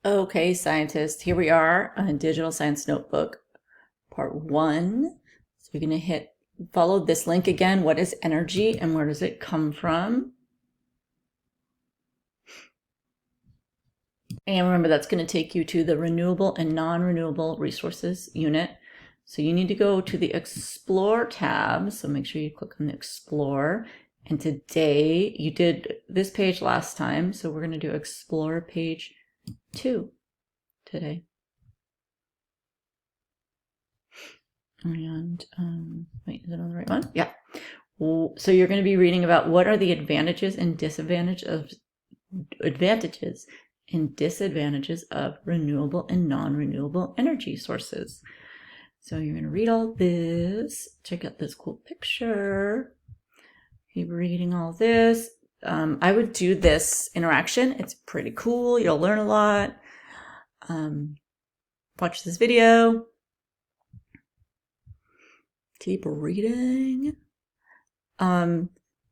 Okay, scientists, here we are on Digital Science Notebook, part 1. So we're going to follow this link again. What is energy and where does it come from? And remember, that's going to take you to the renewable and non-renewable resources unit. So you need to go to the Explore tab. So make sure you click on the Explore. And today, you did this page last time. So we're going to do Explore page 2 today. And wait, is it on the right one? Yeah. So you're going to be reading about what are the advantages and disadvantages of renewable and non-renewable energy sources. So you're going to read all this. Check out this cool picture. Keep reading all this. I would do this interaction. It's pretty cool. You'll learn a lot. Watch this video. Keep reading.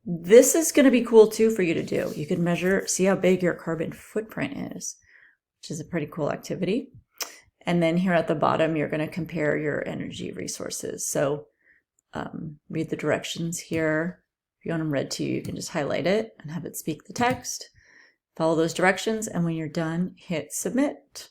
This is going to be cool too for you to do. You can measure, see how big your carbon footprint is, which is a pretty cool activity. And then here at the bottom, you're going to compare your energy resources. So read the directions here. If you want them read to you, you can just highlight it and have it speak the text. Follow those directions, and when you're done, hit submit.